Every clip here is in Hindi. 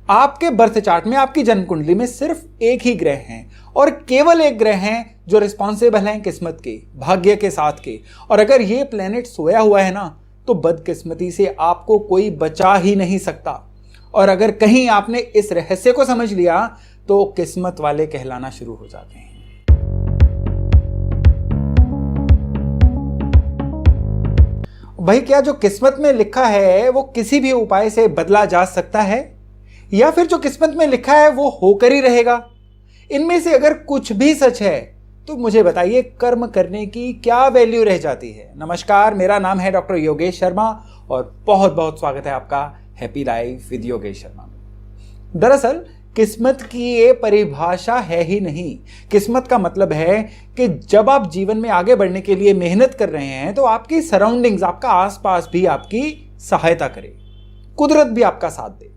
आपके बर्थ चार्ट में, आपकी जन्म कुंडली में सिर्फ एक ही ग्रह है और केवल एक ग्रह है जो रिस्पॉन्सिबल हैं किस्मत के, भाग्य के साथ के। और अगर ये प्लेनेट सोया हुआ है ना, तो बदकिस्मती से आपको कोई बचा ही नहीं सकता। और अगर कहीं आपने इस रहस्य को समझ लिया तो किस्मत वाले कहलाना शुरू हो जाते हैं। भाई, क्या जो किस्मत में लिखा है वो किसी भी उपाय से बदला जा सकता है, या फिर जो किस्मत में लिखा है वो होकर ही रहेगा? इनमें से अगर कुछ भी सच है तो मुझे बताइए, कर्म करने की क्या वैल्यू रह जाती है? नमस्कार, मेरा नाम है डॉक्टर योगेश शर्मा और बहुत बहुत स्वागत है आपका happy life with Yogesh Sharma में। दरअसल किस्मत की ये परिभाषा है ही नहीं। किस्मत का मतलब है कि जब आप जीवन में आगे बढ़ने के लिए मेहनत कर रहे हैं तो आपकी सराउंडिंग्स, आपका आसपास भी आपकी सहायता करे, कुदरत भी आपका साथ दे।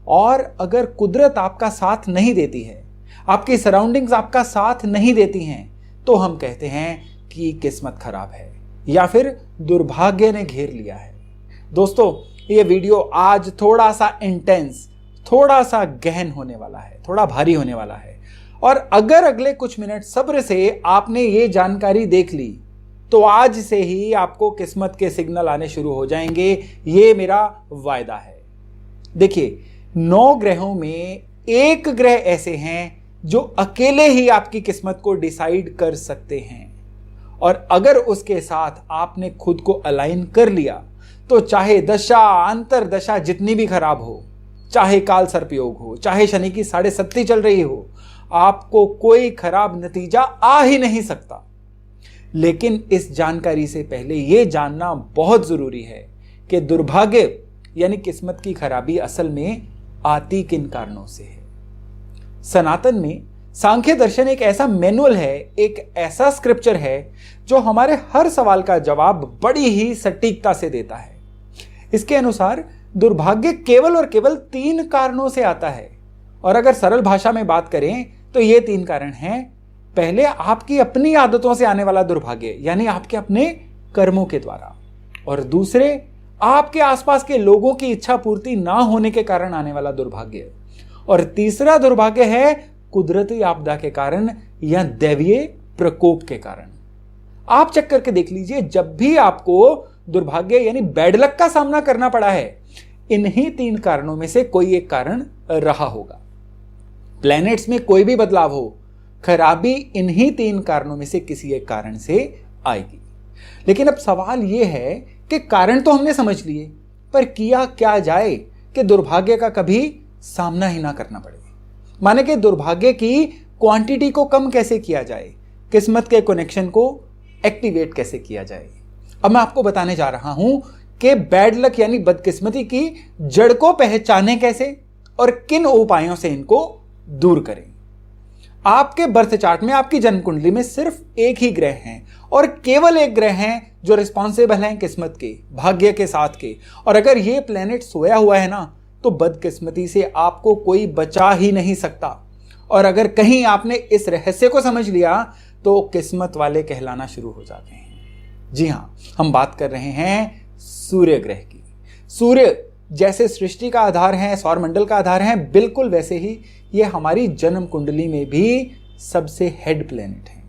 और अगर कुदरत आपका साथ नहीं देती है, आपकी सराउंडिंग्स आपका साथ नहीं देती हैं, तो हम कहते हैं कि किस्मत खराब है या फिर दुर्भाग्य ने घेर लिया है। दोस्तों, ये वीडियो आज थोड़ा सा इंटेंस, थोड़ा सा गहन होने वाला है, थोड़ा भारी होने वाला है। और अगर अगले कुछ मिनट सब्र से आपने ये जानकारी देख ली तो आज से ही आपको किस्मत के सिग्नल आने शुरू हो जाएंगे, ये मेरा वायदा है। देखिए, 9 ग्रहों में एक ग्रह ऐसे हैं जो अकेले ही आपकी किस्मत को डिसाइड कर सकते हैं। और अगर उसके साथ आपने खुद को अलाइन कर लिया तो चाहे दशा अंतर दशा जितनी भी खराब हो, चाहे काल सर्पयोग हो, चाहे शनि की 7.5 चल रही हो, आपको कोई खराब नतीजा आ ही नहीं सकता। लेकिन इस जानकारी से पहले यह जानना बहुत जरूरी है कि दुर्भाग्य यानी किस्मत की खराबी असल में आती किन कारणों से है। सनातन में सांख्य दर्शन एक ऐसा मैनुअल है, एक ऐसा स्क्रिप्चर है जो हमारे हर सवाल का जवाब बड़ी ही सटीकता से देता है। इसके अनुसार दुर्भाग्य केवल और केवल 3 कारणों से आता है। और अगर सरल भाषा में बात करें तो ये 3 कारण हैं। पहले, आपकी अपनी आदतों से आने वाला दुर्भाग्य, यानी आपके अपने कर्मों के द्वारा। और दूसरे, आपके आसपास के लोगों की इच्छा पूर्ति ना होने के कारण आने वाला दुर्भाग्य। और तीसरा दुर्भाग्य है कुदरती आपदा के कारण या दैवीय प्रकोप के कारण। आप चेक करके देख लीजिए, जब भी आपको दुर्भाग्य यानी बैड लक का सामना करना पड़ा है, इन्हीं 3 कारणों में से कोई एक कारण रहा होगा। प्लैनेट्स में कोई भी बदलाव हो, खराबी इन्हीं 3 कारणों में से किसी एक कारण से आएगी। लेकिन अब सवाल यह है कि कारण तो हमने समझ लिए, पर किया क्या जाए कि दुर्भाग्य का कभी सामना ही ना करना पड़े। माने कि दुर्भाग्य की क्वांटिटी को कम कैसे किया जाए, किस्मत के कनेक्शन को एक्टिवेट कैसे किया जाए। अब मैं आपको बताने जा रहा हूं कि बैड लक यानी बदकिस्मती की जड़ को पहचानें कैसे और किन उपायों से इनको दूर करें। आपके बर्थ चार्ट में, आपकी जन्म कुंडली में सिर्फ एक ही ग्रह है और केवल एक ग्रह है जो रिस्पॉन्सिबल हैं किस्मत के, भाग्य के साथ के। और अगर ये प्लेनेट सोया हुआ है ना, तो बदकिस्मती से आपको कोई बचा ही नहीं सकता। और अगर कहीं आपने इस रहस्य को समझ लिया तो किस्मत वाले कहलाना शुरू हो जाते हैं। जी हां, हम बात कर रहे हैं सूर्य ग्रह की। सूर्य जैसे सृष्टि का आधार है, सौरमंडल का आधार है, बिल्कुल वैसे ही ये हमारी जन्म कुंडली में भी सबसे हेड प्लेनेट है।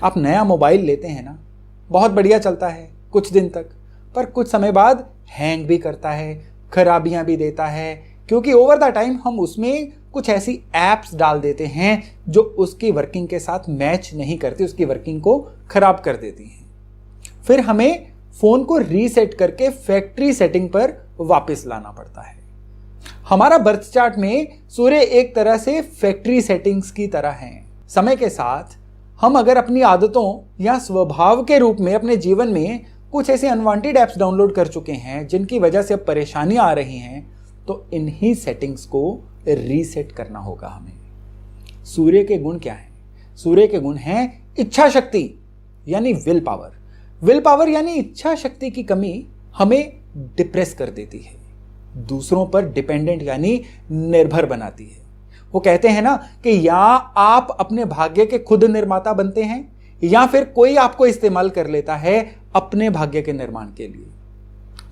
आप नया मोबाइल लेते हैं ना, बहुत बढ़िया चलता है कुछ दिन तक, पर कुछ समय बाद हैंग भी करता है, खराबियां भी देता है, क्योंकि ओवर द टाइम हम उसमें कुछ ऐसी एप्स डाल देते हैं जो उसकी वर्किंग के साथ मैच नहीं करती, उसकी वर्किंग को खराब कर देती हैं। फिर हमें फोन को रीसेट करके फैक्ट्री सेटिंग पर वापस लाना पड़ता है। हमारा बर्थ चार्ट में सूर्य एक तरह से फैक्ट्री सेटिंग्स की तरह है। समय के साथ हम अगर अपनी आदतों या स्वभाव के रूप में अपने जीवन में कुछ ऐसे अनवांटेड ऐप्स डाउनलोड कर चुके हैं जिनकी वजह से अब परेशानियां आ रही हैं, तो इन्हीं सेटिंग्स को रीसेट करना होगा हमें। सूर्य के गुण क्या हैं? सूर्य के गुण हैं इच्छा शक्ति यानी विल पावर। विल पावर यानी इच्छा शक्ति की कमी हमें डिप्रेस कर देती है, दूसरों पर डिपेंडेंट यानी निर्भर बनाती है। वो कहते हैं ना कि या आप अपने भाग्य के खुद निर्माता बनते हैं या फिर कोई आपको इस्तेमाल कर लेता है अपने भाग्य के निर्माण के लिए।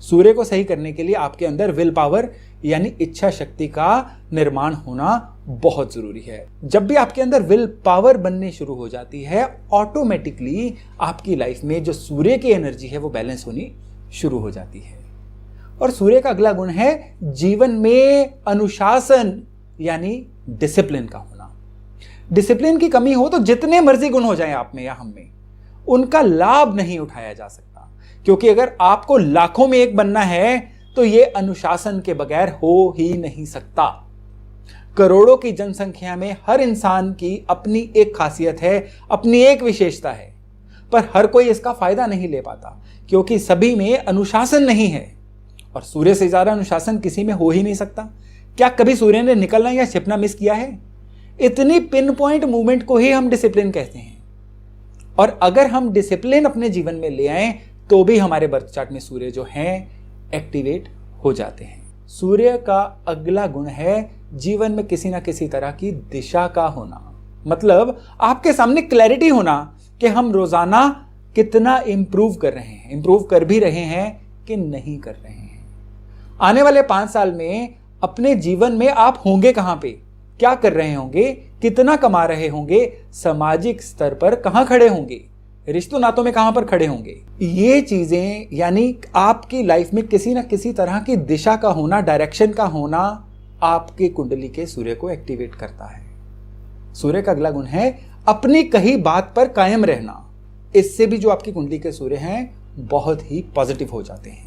सूर्य को सही करने के लिए आपके अंदर विल पावर यानी इच्छा शक्ति का निर्माण होना बहुत जरूरी है। जब भी आपके अंदर विल पावर बननी शुरू हो जाती है, ऑटोमेटिकली आपकी लाइफ में जो सूर्य की एनर्जी है वो बैलेंस होनी शुरू हो जाती है। और सूर्य का अगला गुण है जीवन में अनुशासन यानी डिसिप्लिन का होना। डिसिप्लिन की कमी हो तो जितने मर्जी गुण हो जाएं आप में या हम में, उनका लाभ नहीं उठाया जा सकता। क्योंकि अगर आपको लाखों में एक बनना है तो यह अनुशासन के बगैर हो ही नहीं सकता। करोड़ों की जनसंख्या में हर इंसान की अपनी एक खासियत है, अपनी एक विशेषता है, पर हर कोई इसका फायदा नहीं ले पाता क्योंकि सभी में अनुशासन नहीं है। और सूर्य से ज्यादा अनुशासन किसी में हो ही नहीं सकता। क्या कभी सूर्य ने निकलना या छिपना मिस किया है? इतनी पिन पॉइंट मूवमेंट को ही हम डिसिप्लिन कहते हैं। और अगर हम डिसिप्लिन अपने जीवन में ले आए तो भी हमारे बर्थ चार्ट में सूर्य जो हैं एक्टिवेट हो जाते हैं। सूर्य का अगला गुण है जीवन में किसी ना किसी तरह की दिशा का होना। मतलब आपके सामने क्लैरिटी होना कि हम रोजाना कितना इंप्रूव कर रहे हैं, इंप्रूव कर भी रहे हैं कि नहीं कर रहे हैं। आने वाले 5 साल में अपने जीवन में आप होंगे कहां पे, क्या कर रहे होंगे, कितना कमा रहे होंगे, सामाजिक स्तर पर कहां खड़े होंगे, रिश्तों नातों में कहां पर खड़े होंगे। ये चीजें यानी आपकी लाइफ में किसी ना किसी तरह की दिशा का होना, डायरेक्शन का होना आपके कुंडली के सूर्य को एक्टिवेट करता है। सूर्य का अगला गुण है अपनी कही बात पर कायम रहना। इससे भी जो आपकी कुंडली के सूर्य हैं बहुत ही पॉजिटिव हो जाते हैं।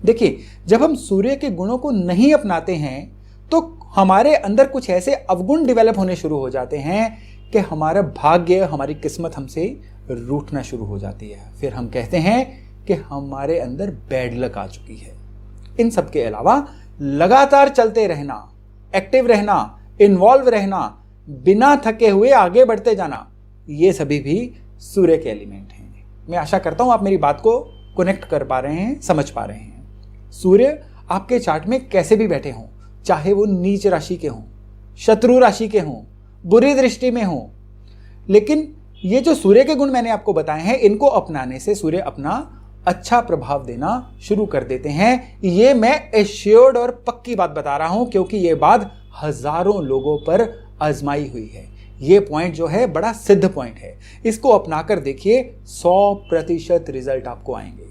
देखिए, जब हम सूर्य के गुणों को नहीं अपनाते हैं तो हमारे अंदर कुछ ऐसे अवगुण डेवलप होने शुरू हो जाते हैं कि हमारा भाग्य, हमारी किस्मत हमसे रूठना शुरू हो जाती है। फिर हम कहते हैं कि हमारे अंदर बैड लक आ चुकी है। इन सब के अलावा लगातार चलते रहना, एक्टिव रहना, इन्वॉल्व रहना, बिना थके हुए आगे बढ़ते जाना, ये सभी भी सूर्य के एलिमेंट हैं। मैं आशा करता हूं आप मेरी बात को कनेक्ट कर पा रहे हैं, समझ पा रहे हैं। सूर्य आपके चार्ट में कैसे भी बैठे हों, चाहे वो नीच राशि के हों, शत्रु राशि के हों, बुरी दृष्टि में हों, लेकिन ये जो सूर्य के गुण मैंने आपको बताए हैं, इनको अपनाने से सूर्य अपना अच्छा प्रभाव देना शुरू कर देते हैं। ये मैं एश्योर्ड और पक्की बात बता रहा हूं क्योंकि ये बात हजारों लोगों पर आजमाई हुई है। ये पॉइंट जो है बड़ा सिद्ध पॉइंट है। इसको अपनाकर देखिए, 100% रिजल्ट आपको आएंगे।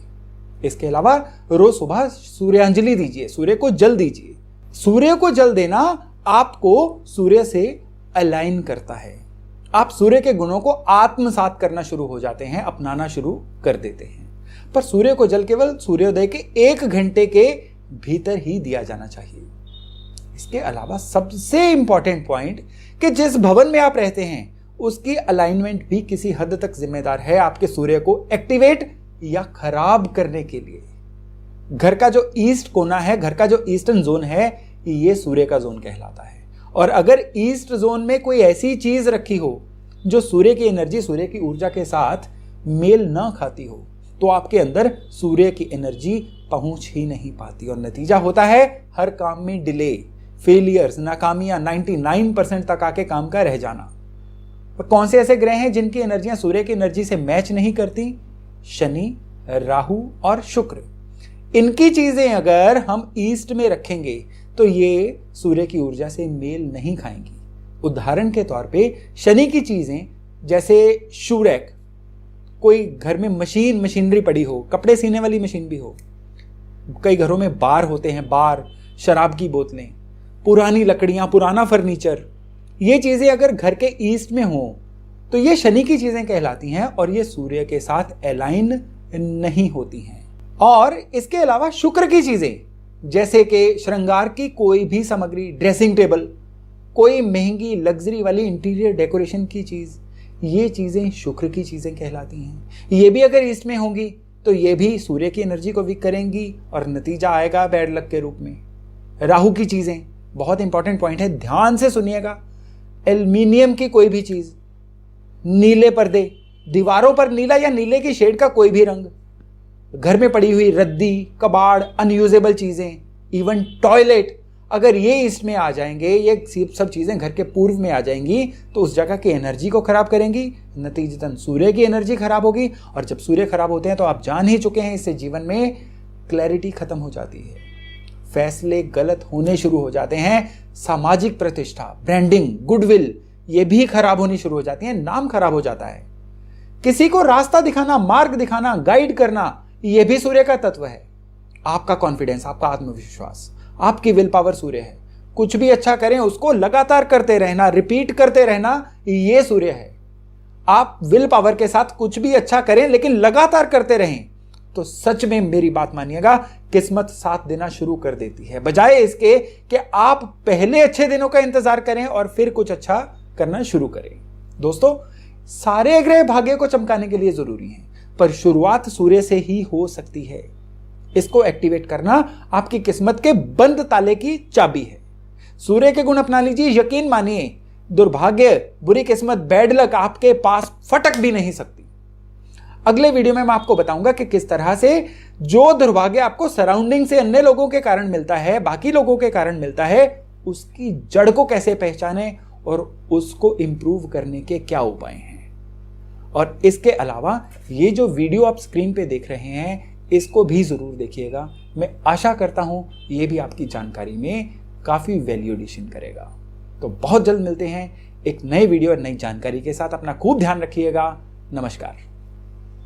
इसके अलावा रोज सुबह सूर्यांजलि दीजिए, सूर्य को जल दीजिए। सूर्य को जल देना आपको सूर्य से अलाइन करता है। आप सूर्य के गुणों को आत्मसात करना शुरू हो जाते हैं, अपनाना शुरू कर देते हैं। पर सूर्य को जल केवल सूर्योदय के 1 घंटे के भीतर ही दिया जाना चाहिए। इसके अलावा सबसे इंपॉर्टेंट पॉइंट कि जिस भवन में आप रहते हैं उसकी अलाइनमेंट भी किसी हद तक जिम्मेदार है आपके सूर्य को एक्टिवेट या खराब करने के लिए। घर का जो ईस्ट कोना है, घर का जो ईस्टर्न जोन है, ये सूर्य का जोन कहलाता है। और अगर ईस्ट जोन में कोई ऐसी चीज रखी हो जो सूर्य की एनर्जी, सूर्य की ऊर्जा के साथ मेल ना खाती हो, तो आपके अंदर सूर्य की एनर्जी पहुंच ही नहीं पाती और नतीजा होता है हर काम में डिले, फेलियर्स, नाकामियां, 99% तक आके काम का रह जाना। और कौन से ऐसे ग्रह हैं जिनकी एनर्जियां सूर्य की एनर्जी से मैच नहीं करती? शनि, राहु और शुक्र। इनकी चीजें अगर हम ईस्ट में रखेंगे तो ये सूर्य की ऊर्जा से मेल नहीं खाएंगी। उदाहरण के तौर पे शनि की चीजें जैसे शूरैक, कोई घर में मशीनरी पड़ी हो, कपड़े सीने वाली मशीन भी हो, कई घरों में बार होते हैं, बार, शराब की बोतलें, पुरानी लकड़ियां, पुराना फर्नीचर, ये चीजें अगर घर के ईस्ट में हो तो ये शनि की चीजें कहलाती हैं और ये सूर्य के साथ अलाइन नहीं होती हैं। और इसके अलावा शुक्र की चीजें जैसे कि श्रृंगार की कोई भी सामग्री, ड्रेसिंग टेबल, कोई महंगी लग्जरी वाली इंटीरियर डेकोरेशन की चीज, ये चीजें शुक्र की चीजें कहलाती हैं। ये भी अगर ईस्ट में होंगी तो ये भी सूर्य की एनर्जी को वीक करेंगी और नतीजा आएगा बैड लक के रूप में। राहु की चीजें, बहुत इंपॉर्टेंट पॉइंट है, ध्यान से सुनिएगा। एल्युमिनियम की कोई भी चीज, नीले पर्दे, दीवारों पर नीला या नीले की शेड का कोई भी रंग, घर में पड़ी हुई रद्दी, कबाड़, अनयूजेबल चीजें, इवन टॉयलेट, अगर ये ईस्ट में आ जाएंगे, ये सब चीजें घर के पूर्व में आ जाएंगी तो उस जगह की एनर्जी को खराब करेंगी, नतीजतन सूर्य की एनर्जी खराब होगी। और जब सूर्य खराब होते हैं तो आप जान ही चुके हैं इससे जीवन में क्लैरिटी खत्म हो जाती है, फैसले गलत होने शुरू हो जाते हैं, सामाजिक प्रतिष्ठा, ब्रांडिंग, गुडविल ये भी खराब होनी शुरू हो जाती है, नाम खराब हो जाता है। किसी को रास्ता दिखाना, मार्ग दिखाना, गाइड करना यह भी सूर्य का तत्व है। आपका कॉन्फिडेंस, आपका आत्मविश्वास, आपकी विल पावर सूर्य है। कुछ भी अच्छा करें उसको लगातार करते रहना, रिपीट करते रहना, यह सूर्य है। आप विल पावर के साथ कुछ भी अच्छा करें लेकिन लगातार करते रहें तो सच में मेरी बात मानिएगा, किस्मत साथ देना शुरू कर देती है, बजाय इसके कि आप पहले अच्छे दिनों का इंतजार करें और फिर कुछ अच्छा करना शुरू करें। दोस्तों, सारे ग्रह भाग्य को चमकाने के लिए जरूरी हैं, पर शुरुआत सूर्य से ही हो सकती है। इसको एक्टिवेट करना आपकी किस्मत के बंद ताले की चाबी है। सूर्य के गुण अपना लीजिए, यकीन मानिए, दुर्भाग्य, बुरी किस्मत, बैड लक आपके पास फटक भी नहीं सकती। अगले वीडियो में मैं आपको बताऊंगा कि किस तरह से जो दुर्भाग्य आपको सराउंडिंग से अन्य लोगों के कारण मिलता है, बाकी लोगों के कारण मिलता है, उसकी जड़ को कैसे पहचाने और उसको इंप्रूव करने के क्या उपाय हैं। और इसके अलावा ये जो वीडियो आप स्क्रीन पे देख रहे हैं, इसको भी जरूर देखिएगा। मैं आशा करता हूं ये भी आपकी जानकारी में काफी वैल्यू एडिशन करेगा। तो बहुत जल्द मिलते हैं एक नए वीडियो और नई जानकारी के साथ। अपना खूब ध्यान रखिएगा। नमस्कार।